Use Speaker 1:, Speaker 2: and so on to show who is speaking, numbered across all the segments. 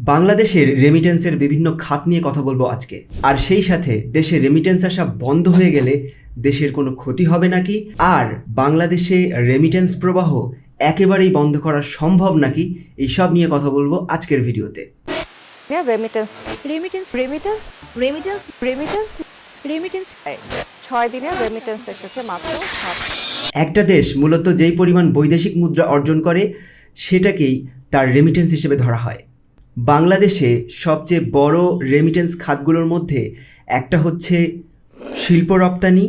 Speaker 1: বাংলাদেশের রেমিটেন্সের বিভিন্ন খাত নিয়ে কথা বলবো আজকে। আর সেই সাথে দেশে রেমিটেন্স আসা বন্ধ হয়ে গেলে দেশের কোনো ক্ষতি হবে নাকি, আর বাংলাদেশে রেমিটেন্স প্রবাহ একেবারেই বন্ধ করা সম্ভব নাকি, এই সব নিয়ে কথা বলবো আজকের ভিডিওতে।
Speaker 2: Remittance remittance remittance remittance remittance remittance 6 দিনে রেমিটেন্স এসেছে মাত্র 7।
Speaker 1: একটা দেশ মূলত যেই পরিমাণ বৈদেশিক মুদ্রা অর্জন করে সেটাকেই তার রেমিটেন্স হিসেবে ধরা হয়। বাংলাদেশে সবচেয়ে বড় রেমিটেন্স খাতগুলোর মধ্যে একটা হচ্ছে শিল্প রপ্তানি,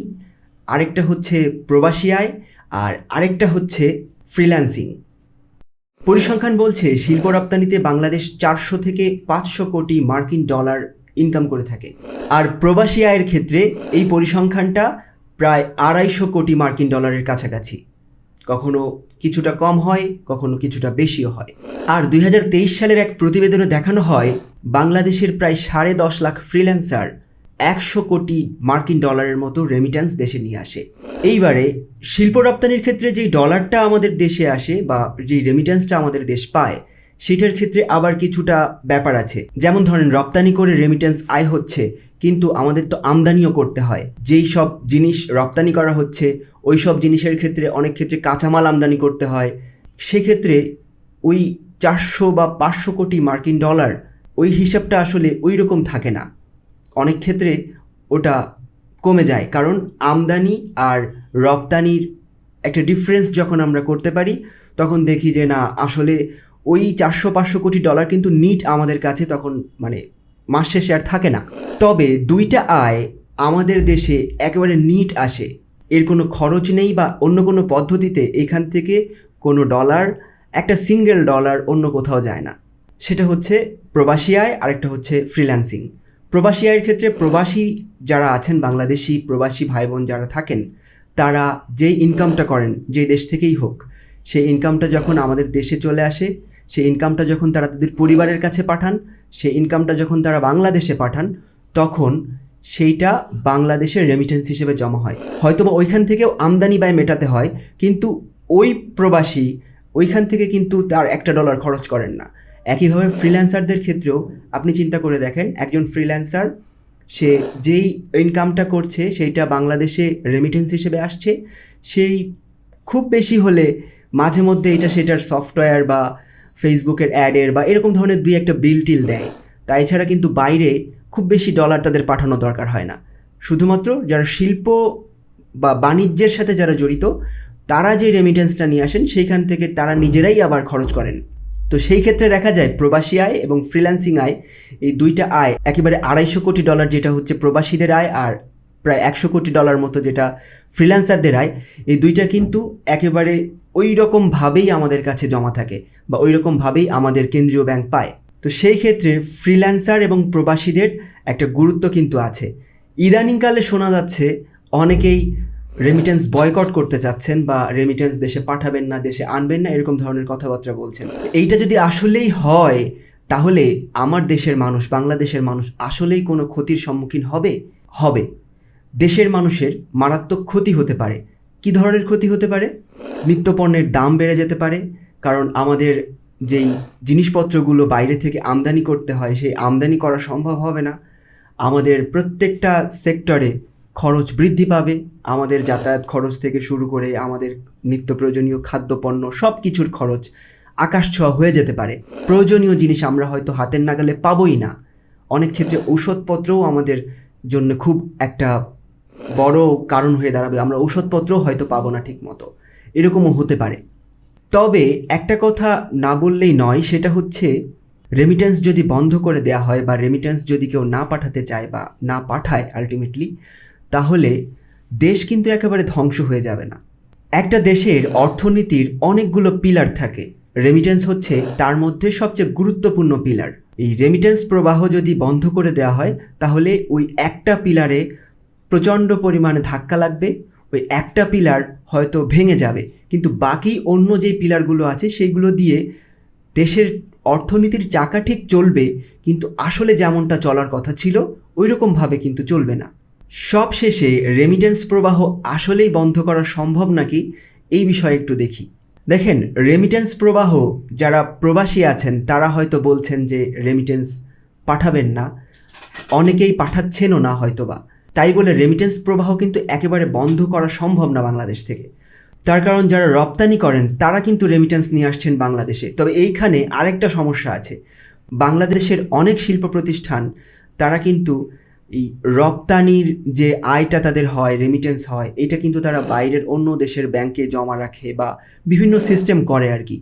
Speaker 1: আরেকটা হচ্ছে প্রবাসী আয়, আর আরেকটা হচ্ছে ফ্রিল্যান্সিং। পরিসংখ্যান বলছে শিল্প রপ্তানিতে বাংলাদেশ 400 থেকে 500 কোটি মার্কিন ডলার ইনকাম করে থাকে, আর প্রবাসী আয়ের ক্ষেত্রে এই পরিসংখ্যানটা প্রায় 250 কোটি মার্কিন ডলারের কাছাকাছি। কখনো কিছুটা কম হয়, কখনো কিছুটা বেশিও হয়। আর 2023 সালের এক প্রতিবেদনে দেখানো হয় বাংলাদেশের প্রায় 10.5 লাখ ফ্রিল্যান্সার 100 কোটি মার্কিন ডলারের মতো রেমিটেন্স দেশে নিয়ে আসে। এইবারে শিল্প রপ্তানির ক্ষেত্রে যেই ডলারটা আমাদের দেশে আসে বা যেই রেমিটেন্সটা আমাদের দেশ পায়, সেটার ক্ষেত্রে আবার কিছুটা ব্যাপার আছে। যেমন ধরেন, রপ্তানি করে রেমিটেন্স আয় হচ্ছে, কিন্তু আমাদের তো আমদানিও করতে হয়। যেই সব জিনিস রপ্তানি করা হচ্ছে ওই সব জিনিসের ক্ষেত্রে অনেক ক্ষেত্রে কাঁচামাল আমদানি করতে হয়। সেক্ষেত্রে ওই 400 বা 500 কোটি মার্কিন ডলার ওই হিসাবটা আসলে ওই রকম থাকে না। অনেক ক্ষেত্রে ওটা কমে যায়, কারণ আমদানি আর রপ্তানির একটা ডিফারেন্স যখন আমরা করতে পারি তখন দেখি যে না, আসলে ওই 400-500 কোটি ডলার কিন্তু নিট আমাদের কাছে তখন মাস শেষে আর থাকে না। তবে দুইটা আয় আমাদের দেশে একেবারে নিট আসে, এর কোনো খরচ নেই বা অন্য কোনো পদ্ধতিতে এখান থেকে কোনো ডলার, একটা সিঙ্গেল ডলার অন্য কোথাও যায় না। সেটা হচ্ছে প্রবাসী আয়, আরেকটা হচ্ছে ফ্রিল্যান্সিং। প্রবাসী আয়ের ক্ষেত্রে প্রবাসী যারা আছেন, বাংলাদেশি প্রবাসী ভাই বোন যারা থাকেন, তারা যেই ইনকামটা করেন যেই দেশ থেকেই হোক, সেই ইনকামটা যখন আমাদের দেশে চলে আসে, সেই ইনকামটা যখন তারা তাদের পরিবারের কাছে পাঠান, সেই ইনকামটা যখন তারা বাংলাদেশে পাঠান, তখন সেইটা বাংলাদেশের রেমিটেন্স হিসেবে জমা হয়। হয়তোবা ওইখান থেকেও আমদানি ব্যয় মেটাতে হয়, কিন্তু ওই প্রবাসী ওইখান থেকে কিন্তু তার $1 খরচ করেন না। একইভাবে ফ্রিল্যান্সারদের ক্ষেত্রেও আপনি চিন্তা করে দেখেন, একজন ফ্রিল্যান্সার সে যেই ইনকামটা করছে সেইটা বাংলাদেশে রেমিটেন্স হিসেবে আসছে, সেই খুব বেশি হলে মাঝে মধ্যে এটা সেটার সফটওয়্যার বা ফেসবুকের অ্যাডের বা এরকম ধরনের 2-1 বিল টিল দেয়। তাই ছাড়া কিন্তু বাইরে খুব বেশি ডলার তাদের পাঠানো দরকার হয় না। শুধুমাত্র যারা শিল্প বা বাণিজ্যের সাথে যারা জড়িত, তারা যে রেমিটেন্সটা নিয়ে আসেন সেইখান থেকে তারা নিজেরাই আবার খরচ করেন। তো সেই ক্ষেত্রে দেখা যায় প্রবাসী আয় এবং ফ্রিল্যান্সিং আয়, এই দুইটা আয় একেবারে 250 কোটি ডলার যেটা হচ্ছে প্রবাসীদের আয়, আর প্রায় 100 কোটি ডলার মতো যেটা ফ্রিল্যান্সারদের আয়, এই দুইটা কিন্তু একেবারে ওই রকমভাবেই আমাদের কাছে জমা থাকে বা ওই রকমভাবেই আমাদের কেন্দ্রীয় ব্যাংক পায়। তো সেই ক্ষেত্রে ফ্রিল্যান্সার এবং প্রবাসীদের একটা গুরুত্ব কিন্তু আছে। ইদানিংকালে শোনা যাচ্ছে অনেকেই রেমিটেন্স বয়কট করতে চাচ্ছেন বা রেমিটেন্স দেশে পাঠাবেন না, দেশে আনবেন না, এরকম ধরনের কথাবার্তা বলছেন। এইটা যদি আসলেই হয়, তাহলে আমার দেশের মানুষ, বাংলাদেশের মানুষ আসলেই কোনো ক্ষতির সম্মুখীন হবে। দেশের মানুষের মারাত্মক ক্ষতি হতে পারে। কি ধরনের ক্ষতি হতে পারে? নিত্যপণ্যের দাম বেড়ে যেতে পারে, কারণ আমাদের যেই জিনিসপত্রগুলো বাইরে থেকে আমদানি করতে হয় সেই আমদানি করা সম্ভব হবে না। আমাদের প্রত্যেকটা সেক্টরে খরচ বৃদ্ধি পাবে। আমাদের যাতায়াত খরচ থেকে শুরু করে আমাদের নিত্য প্রয়োজনীয় খাদ্যপণ্য সব কিছুর খরচ আকাশ ছোঁয়া হয়ে যেতে পারে। প্রয়োজনীয় জিনিস আমরা হয়তো হাতের নাগালে পাবোই না। অনেক ক্ষেত্রে ঔষধপত্রও আমাদের জন্য খুব একটা বড় কারণ হয়ে দাঁড়াবে, আমরা ঔষধপত্রও হয়তো পাবো না ঠিক মতো, এরকমও হতে পারে। তবে একটা কথা না বললেই নয়, সেটা হচ্ছে রেমিটেন্স যদি বন্ধ করে দেওয়া হয় বা রেমিটেন্স যদি কেউ না পাঠাতে চায় বা না পাঠায় আলটিমেটলি, তাহলে দেশ কিন্তু একেবারে ধ্বংস হয়ে যাবে না। একটা দেশের অর্থনীতির অনেকগুলো পিলার থাকে, রেমিটেন্স হচ্ছে তার মধ্যে সবচেয়ে গুরুত্বপূর্ণ পিলার। এই রেমিটেন্স প্রবাহ যদি বন্ধ করে দেওয়া হয়, তাহলে ওই একটা পিলারে প্রচণ্ড পরিমাণে ধাক্কা লাগবে, ওই একটা পিলার হয়তো ভেঙে যাবে, কিন্তু বাকি অন্য যে পিলারগুলো আছে সেইগুলো দিয়ে দেশের অর্থনীতির চাকা ঠিক চলবে, কিন্তু আসলে যেমনটা চলার কথা ছিল ওই রকমভাবে কিন্তু চলবে না। সবশেষে রেমিটেন্স প্রবাহ আসলেই বন্ধ করা সম্ভব নাকি, এই বিষয়ে একটু দেখি। দেখেন, রেমিটেন্স প্রবাহ, যারা প্রবাসী আছেন তারা হয়তো বলছেন যে রেমিটেন্স পাঠাবেন না, অনেকেই পাঠাচ্ছেনও না হয়তোবা। তাই বলে রেমিটেন্স প্রবাহ কিন্তু একেবারে বন্ধ করা সম্ভব না বাংলাদেশ থেকে। তার কারণ যারা রপ্তানি করেন তারা কিন্তু রেমিটেন্স নিয়ে আসছেন বাংলাদেশে। তবে এইখানে আরেকটা সমস্যা আছে, বাংলাদেশের অনেক শিল্প প্রতিষ্ঠান তারা কিন্তু এই রপ্তানির যে আয়টা তাদের হয়, রেমিটেন্স হয়, এটা কিন্তু তারা বাইরের অন্য দেশের ব্যাংকে জমা রাখে বা বিভিন্ন সিস্টেম করে আর কি।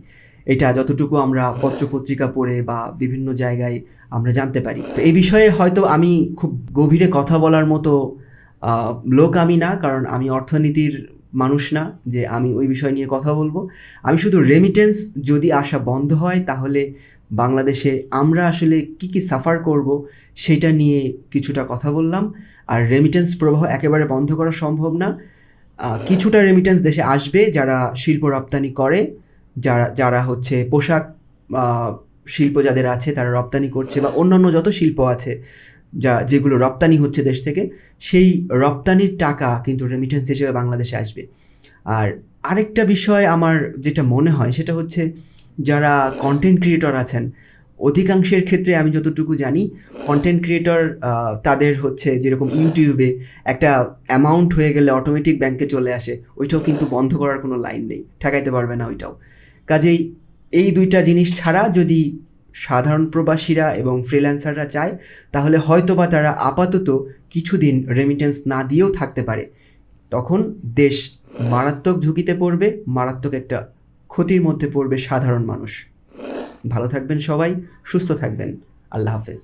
Speaker 1: এটা যতটুকু আমরা পত্রপত্রিকা পড়ে বা বিভিন্ন জায়গায় আমরা জানতে পারি। তো এই বিষয়ে হয়তো আমি খুব গভীরে কথা বলার মতো লোক আমি না, কারণ আমি অর্থনীতির মানুষ না যে আমি ওই বিষয় নিয়ে কথা বলবো। আমি শুধু রেমিটেন্স যদি আসা বন্ধ হয় তাহলে বাংলাদেশে আমরা আসলে কি কি সাফার করব সেটা নিয়ে কিছুটা কথা বললাম। আর রেমিটেন্স প্রবাহ একেবারে বন্ধ করা সম্ভব না। কিছুটা রেমিটেন্স দেশে আসবে যারা শিল্প রপ্তানি করে, যারা হচ্ছে পোশাক শিল্প যাদের আছে তারা রপ্তানি করছে, বা অন্যান্য যত শিল্প আছে যেগুলো রপ্তানি হচ্ছে দেশ থেকে, সেই রপ্তানির টাকা কিন্তু রেমিটেন্স হিসেবে বাংলাদেশে আসবে। আর আরেকটা বিষয় আমার যেটা মনে হয় সেটা হচ্ছে, যারা কন্টেন্ট ক্রিয়েটর আছেন, অধিকাংশের ক্ষেত্রে আমি যতটুকু জানি কন্টেন্ট ক্রিয়েটর তাদের হচ্ছে যেরকম ইউটিউবে একটা অ্যামাউন্ট হয়ে গেলে অটোমেটিক ব্যাংকে চলে আসে, ওইটাও কিন্তু বন্ধ করার কোনো লাইন নেই, ঠেকাইতে পারবে না ওইটাও। কাজেই এই দুইটা জিনিস ছাড়া যদি সাধারণ প্রবাসীরা এবং ফ্রিল্যান্সাররা চায় তাহলে হয়তোবা তারা আপাতত কিছুদিন রেমিটেন্স না দিয়েও থাকতে পারে। তখন দেশ মারাত্মক ঝুঁকিতে পড়বে, মারাত্মক একটা ক্ষতির মধ্যে পড়বে সাধারণ মানুষ। ভালো থাকবেন সবাই, সুস্থ থাকবেন। আল্লাহ হাফেজ।